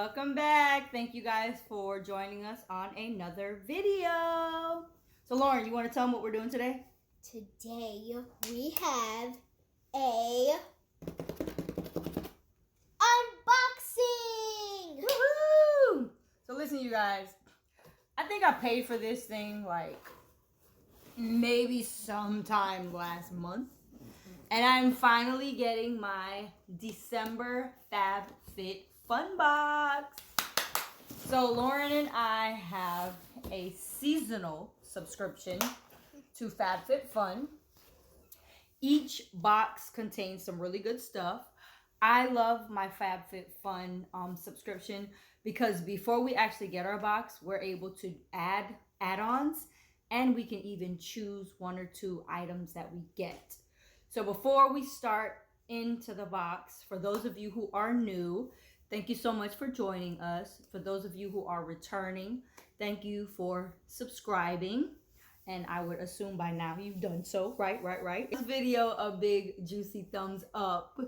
Welcome back. Thank you guys for joining us on another video. So Lauren, you want to tell them what we're doing today? Today we have a unboxing. Woohoo! So listen, you guys. I think I paid for this thing like maybe sometime last month. And I'm finally getting my December FabFit Fun Box. So Lauren and I have a seasonal subscription to FabFitFun. Each box contains some really good stuff. I love my FabFitFun subscription because before we actually get our box, we're able to add add-ons and we can even choose one or two items that we get. So before we start into the box, for those of you who are new, thank you so much for joining us. For those of you who are returning, thank you for subscribing. And I would assume by now you've done so, right? This video, a big juicy thumbs up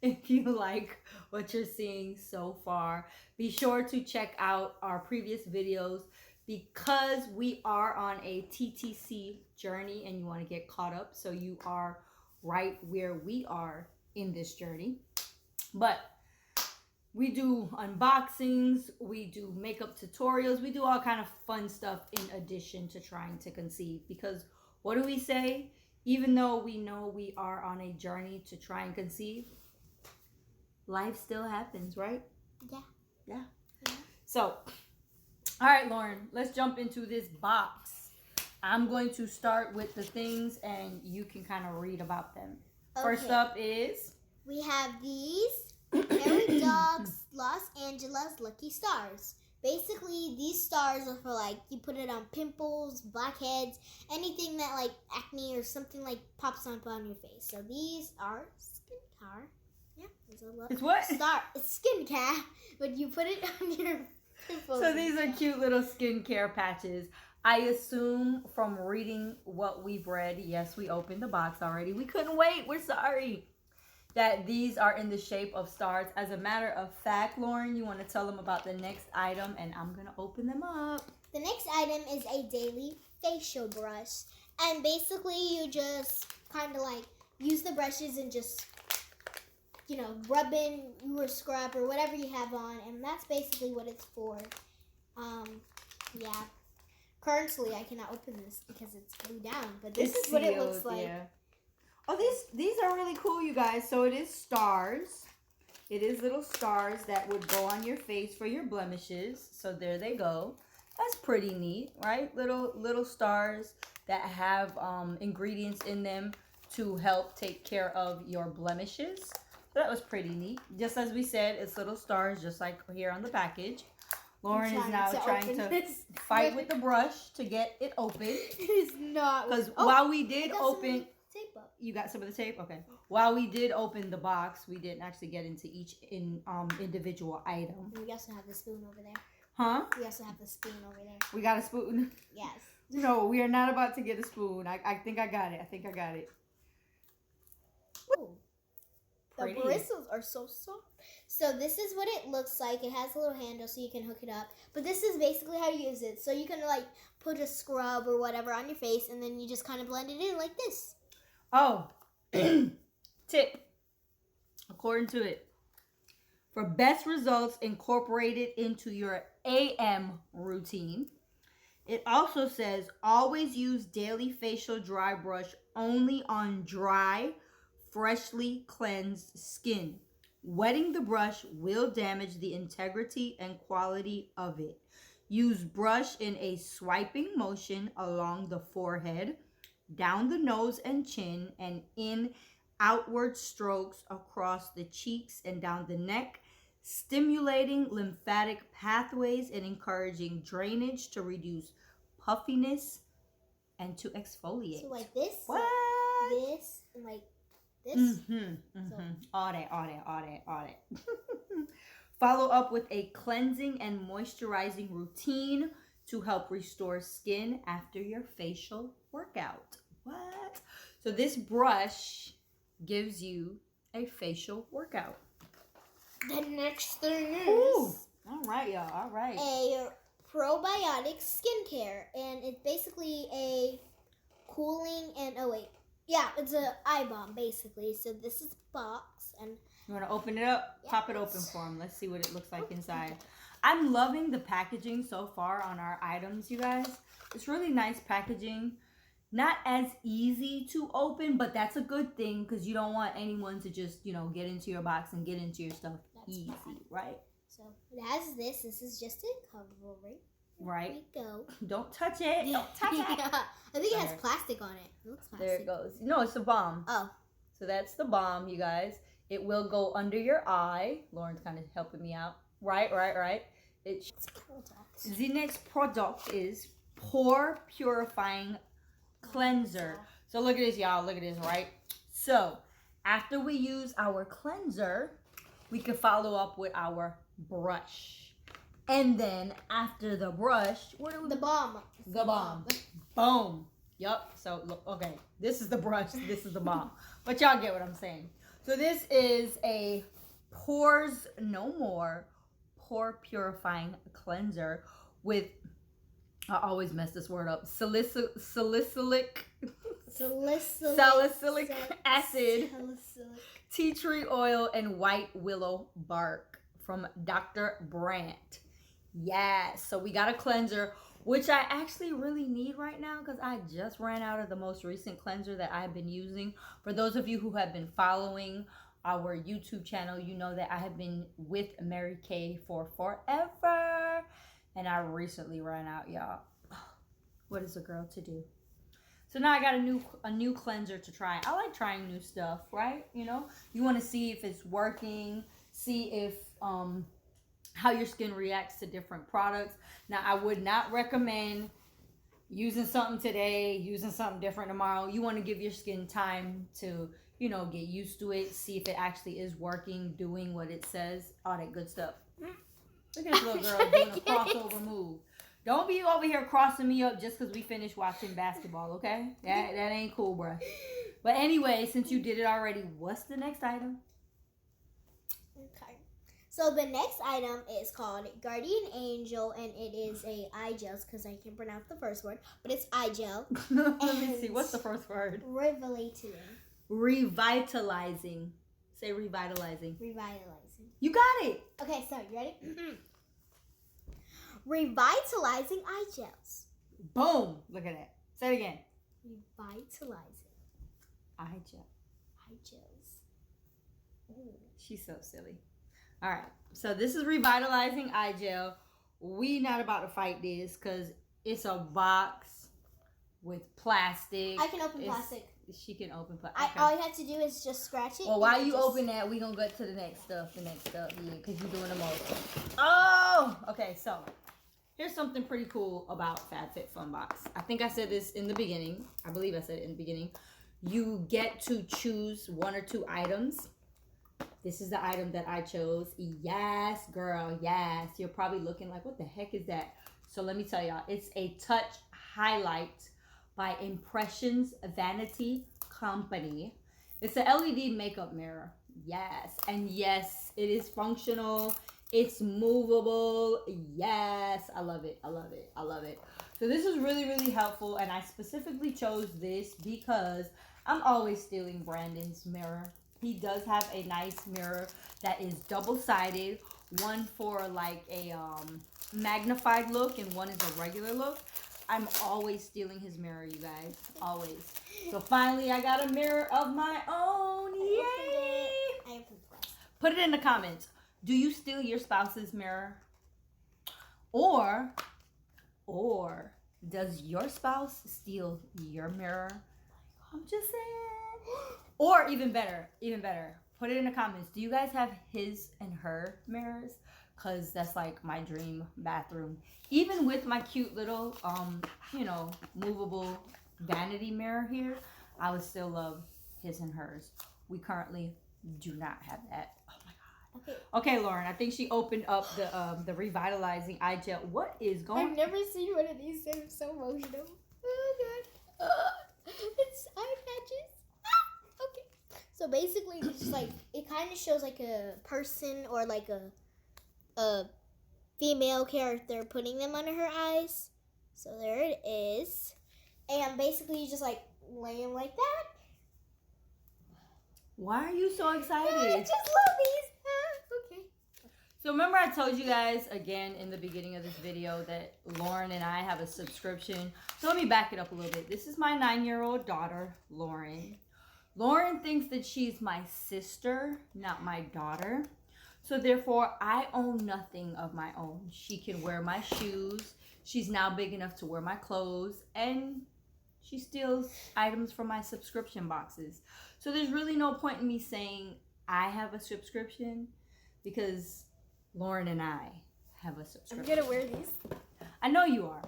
if you like what you're seeing so far. Be sure to check out our previous videos because we are on a TTC journey and you want to get caught up so you are right where we are in this journey. But we do unboxings, we do makeup tutorials, we do all kind of fun stuff in addition to trying to conceive. Because what do we say? Even though we know we are on a journey to try and conceive, life still happens, right? Yeah. So, all right, Lauren, let's jump into this box. I'm going to start with the things and you can kind of read about them. Okay. First up is... we have these Mary Dog's Los Angeles Lucky Stars. Basically, these stars are for like, you put it on pimples, blackheads, anything that like acne or something like pops up on your face. So these are skincare. Yeah, it's what? It's skincare, but you put it on your pimples. So these are cute little skincare patches. I assume from reading what we've read, yes, we opened the box already. We couldn't wait. We're sorry. That these are in the shape of stars. As a matter of fact, Lauren, you want to tell them about the next item and I'm going to open them up. The next item is a daily facial brush. And basically you just kind of like use the brushes and just, you know, rub in your scrub or whatever you have on. And that's basically what it's for. Yeah. Currently, I cannot open this because it's glued down, but this is what it looks like. Yeah. Oh, these are really cool, you guys. So it is stars. It is little stars that would go on your face for your blemishes. So there they go. That's pretty neat, right? Little stars that have ingredients in them to help take care of your blemishes. So that was pretty neat. Just as we said, it's little stars, just like here on the package. Lauren is now trying to fight with the brush to get it open. It is not. Because while we did open... tape up. You got some of the tape? Okay. While we did open the box, we didn't actually get into each individual item. And we also have the spoon over there. Huh? We also have the spoon over there. We got a spoon? Yes. No, we are not about to get a spoon. I think I got it. Ooh. The bristles are so soft. So this is what it looks like. It has a little handle so you can hook it up. But this is basically how you use it. So you can like put a scrub or whatever on your face and then you just kind of blend it in like this. Oh, tip. According to it, for best results, incorporate it into your AM routine. It also says always use daily facial dry brush only on dry, freshly cleansed skin. Wetting the brush will damage the integrity and quality of it. Use brush in a swiping motion along the forehead, down the nose and chin, and in outward strokes across the cheeks and down the neck, stimulating lymphatic pathways and encouraging drainage to reduce puffiness and to exfoliate. So like this, what? This, and like this. So. All that. Follow up with a cleansing and moisturizing routine to help restore skin after your facial workout. What? So this brush gives you a facial workout. The next thing is... Ooh, All right, y'all. All right. A Probiotic Skincare, and it's basically a cooling and it's a eye balm basically. So this is the box, and you want to open it up? Yes. Pop it open for him. Let's see what it looks like inside. I'm loving the packaging so far on our items, you guys. It's really nice packaging. Not as easy to open, but that's a good thing because you don't want anyone to just, get into your box and get into your stuff easy, right? So it has this. This is just a cover, right? Right. There we go. Don't touch it. Don't touch it. I think it has plastic on it. It looks plastic. There it goes. No, it's the balm. Oh. So that's the balm, you guys. It will go under your eye. Lauren's kind of helping me out. Right. The next product is Pore Purifying Cleanser. So look at this, y'all. Look at this, right? So after we use our cleanser, we can follow up with our brush. And then after the brush, what do we... The balm. The balm. Boom. Yup. So look, okay. This is the brush. This is the balm. But y'all get what I'm saying. So this is a Pores No More Pore Purifying Cleanser with, I always mess this word up, salicylic acid, tea tree oil, and white willow bark from Dr. Brandt. Yes, so we got a cleanser, which I actually really need right now because I just ran out of the most recent cleanser that I've been using. For those of you who have been following our YouTube channel, you know that I have been with Mary Kay for forever, and I recently ran out, y'all. What is a girl to do? So now I got a new cleanser to try. I like trying new stuff, right? You want to see if it's working, see if how your skin reacts to different products. Now, I would not recommend using something today, using something different tomorrow. You want to give your skin time to, get used to it, see if it actually is working, doing what it says, all that good stuff. Look at this little girl doing a crossover move. Don't be over here crossing me up just because we finished watching basketball, okay? That ain't cool, bruh. But anyway, since you did it already, what's the next item? Okay. So the next item is called Guardian Angel, and it is a eye gel because I can't pronounce the first word, but it's eye gel. Let me see. What's the first word? Revitalizing. Say revitalizing. Revitalizing. You got it. Okay, so you ready? Revitalizing eye gels. Boom. Look at that. Say it again. Revitalizing eye gel. Eye gels. Ooh. She's so silly. All right. So this is revitalizing eye gel. We not about to fight this because it's a box with plastic. I can open plastic. She can open plastic. Okay. All you have to do is just scratch it. Well, while you open that, we going to get to the next stuff. Yeah, because you're doing the most. Oh! Okay, so here's something pretty cool about FabFitFunBox. I think I said this in the beginning. I believe I said it in the beginning. You get to choose one or two items. This is the item that I chose. Yes, girl, yes. You're probably looking like, what the heck is that? So let me tell y'all. It's a touch highlight by Impressions Vanity Company. It's a LED makeup mirror. Yes. And yes, it is functional. It's movable. Yes. I love it. I love it. I love it. So this is really, really helpful. And I specifically chose this because I'm always stealing Brandon's mirror. He does have a nice mirror that is double-sided. One for like a magnified look and one is a regular look. I'm always stealing his mirror, you guys. Always. So finally, I got a mirror of my own. Yay! Put it in the comments. Do you steal your spouse's mirror? Or does your spouse steal your mirror? I'm just saying. Or even better, put it in the comments. Do you guys have his and her mirrors? Because that's like my dream bathroom. Even with my cute little, movable vanity mirror here, I would still love his and hers. We currently do not have that. Oh my God. Okay, Lauren, I think she opened up the revitalizing eye gel. What is going on? I've never seen one of these. I'm so emotional. Oh God. It's eye patches. Okay. So basically, it's just like, it kind of shows like a person or like a female character putting them under her eyes. So there it is. And basically you just like lay them like that. Why are you so excited? I just love these. Okay. So remember I told you guys again in the beginning of this video that Lauren and I have a subscription. So let me back it up a little bit. This is my 9-year-old daughter, Lauren. Lauren thinks that she's my sister, not my daughter. So therefore, I own nothing of my own. She can wear my shoes. She's now big enough to wear my clothes. And she steals items from my subscription boxes. So there's really no point in me saying I have a subscription because Lauren and I have a subscription. I'm gonna wear these. I know you are.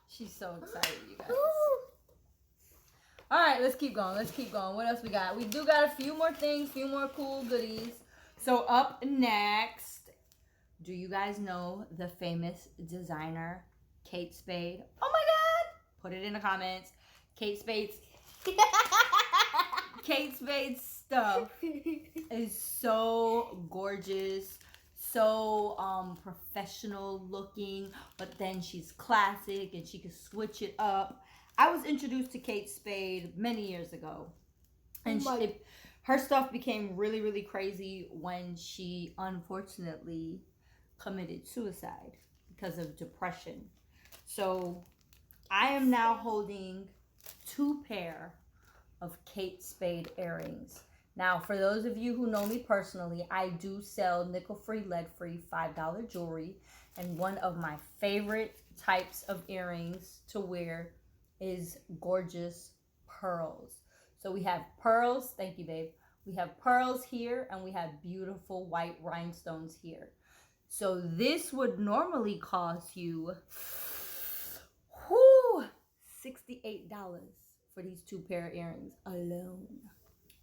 She's so excited, you guys. All right, let's keep going. Let's keep going. What else we got? We do got a few more things, few more cool goodies. So up next, do you guys know the famous designer Kate Spade? Oh my God! Put it in the comments. Kate Spade's stuff is so gorgeous, so professional looking, but then she's classic and she can switch it up. I was introduced to Kate Spade many years ago, and her stuff became really, really crazy when she unfortunately committed suicide because of depression. So I am now holding 2 pair of Kate Spade earrings. Now, for those of you who know me personally, I do sell nickel-free, lead-free, $5 jewelry, and one of my favorite types of earrings to wear is gorgeous pearls. So we have pearls, thank you babe. We have pearls here and we have beautiful white rhinestones here. So this would normally cost you $68 for these 2 pair of earrings alone.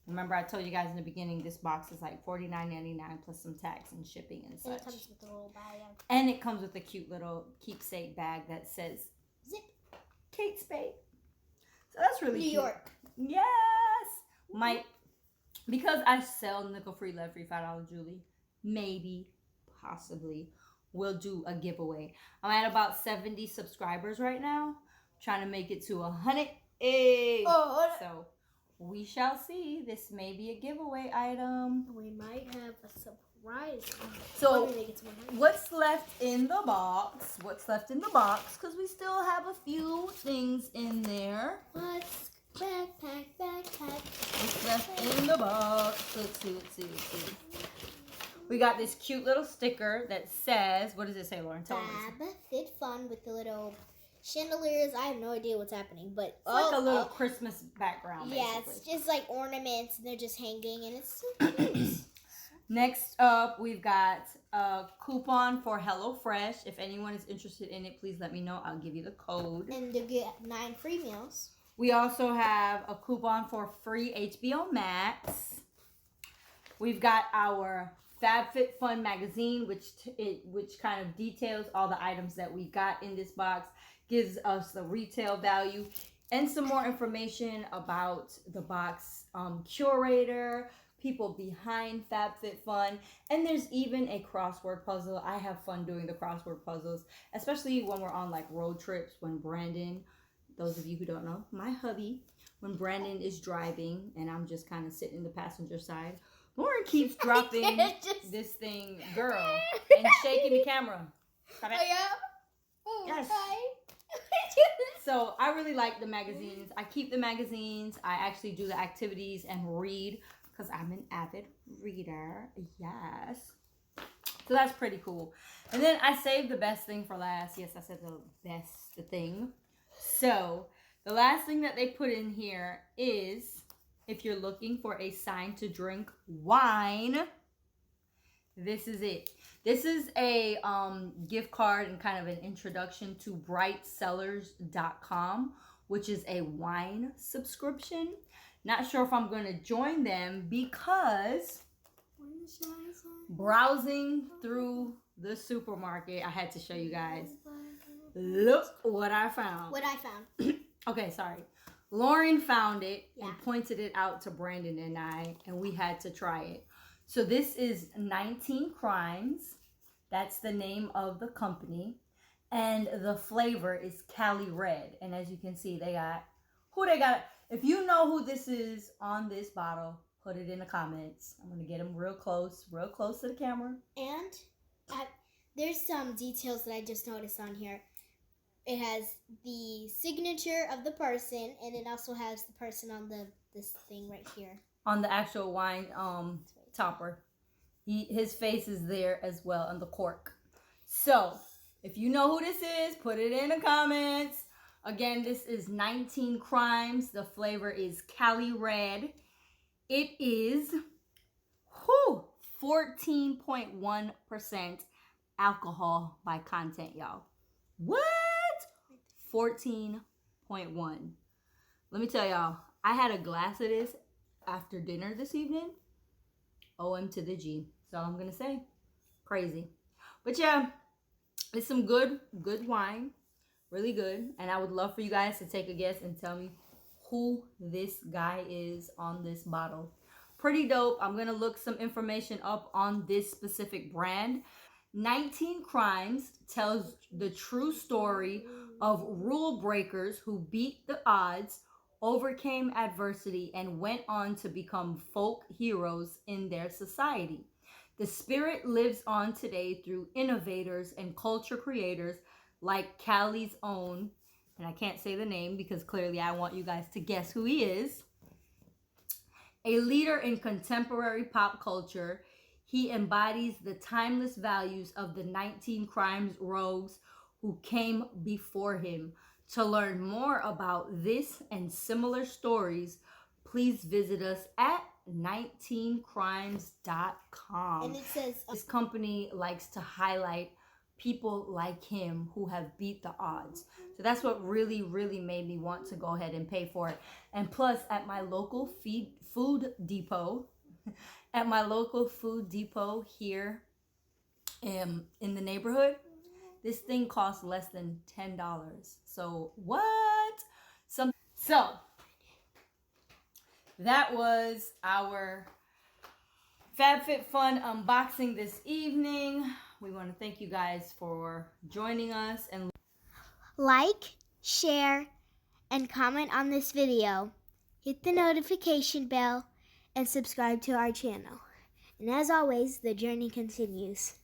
Remember I told you guys in the beginning this box is like $49.99 plus some tax and shipping and such. And it comes with a little bag. And it comes with a cute little keepsake bag that says Zip. Kate Spade. So that's really cute. New York. Yes. Because I sell nickel-free, lead-free, $5 jewelry, maybe, possibly, we'll do a giveaway. I'm at about 70 subscribers right now. Trying to make it to 100. So we shall see. This may be a giveaway item. We might have a surprise. So what's left in the box? What's left in the box? Because we still have a few things in there. What's backpack? What's left in the box? Let's see. We got this cute little sticker that says, what does it say, Lauren? Tell me. Fab Fit Fun with the little chandeliers. I have no idea what's happening, but it's like a little Christmas background. Yeah, basically. it's just like ornaments, and they're just hanging, and it's so cute. Next up, we've got a coupon for HelloFresh. If anyone is interested in it, please let me know. I'll give you the code. And to get 9 free meals. We also have a coupon for free HBO Max. We've got our FabFitFun magazine, which kind of details all the items that we got in this box, gives us the retail value, and some more information about the box curator, people behind FabFitFun, and there's even a crossword puzzle. I have fun doing the crossword puzzles, especially when we're on like road trips, when Brandon, those of you who don't know, my hubby, when Brandon is driving and I'm just kind of sitting in the passenger side, Lauren keeps dropping this thing, girl, and shaking the camera. Stop it. Yes. So I really like the magazines. I keep the magazines. I actually do the activities and read because I'm an avid reader. Yes. So that's pretty cool. And then I saved the best thing for last. Yes, I said the best thing. So the last thing that they put in here is, if you're looking for a sign to drink wine, this is it. This is a gift card and kind of an introduction to brightsellers.com, which is a wine subscription. Not sure if I'm going to join them because browsing through the supermarket, I had to show you guys. Look what I found. Okay, sorry. Lauren found it and pointed it out to Brandon and I, and we had to try it. So this is 19 Crimes That's the name of the company. And the flavor is Cali Red. And as you can see, they got if you know who this is on this bottle, put it in the comments. I'm going to get them real close to the camera. And there's some details that I just noticed on here. It has the signature of the person, and it also has the person on this thing right here. On the actual wine topper. His face is there as well on the cork. So, if you know who this is, put it in the comments. Again, this is 19 Crimes. The flavor is Cali Red. It is 14.1% alcohol by content, y'all. What? 14.1. Let me tell y'all, I had a glass of this after dinner this evening. OM to the G. That's all I'm gonna say. Crazy. But yeah, it's some good wine. Really good. And I would love for you guys to take a guess and tell me who this guy is on this bottle. Pretty dope. I'm gonna look some information up on this specific brand. 19 Crimes tells the true story of rule breakers who beat the odds, overcame adversity, and went on to become folk heroes in their society. The spirit lives on today through innovators and culture creators like Cali's own, and I can't say the name because clearly I want you guys to guess who he is. A leader in contemporary pop culture, he embodies the timeless values of the 19 Crimes rogues who came before him. To learn more about this and similar stories, please visit us at 19crimes.com. And it says this company likes to highlight people like him who have beat the odds. So that's what really made me want to go ahead and pay for it. And plus, at my local food depot, here in the neighborhood, this thing costs less than $10. So what? So that was our FabFitFun unboxing this evening. We want to thank you guys for joining us, and like, share, and comment on this video. Hit the notification bell and subscribe to our channel. And as always, the journey continues.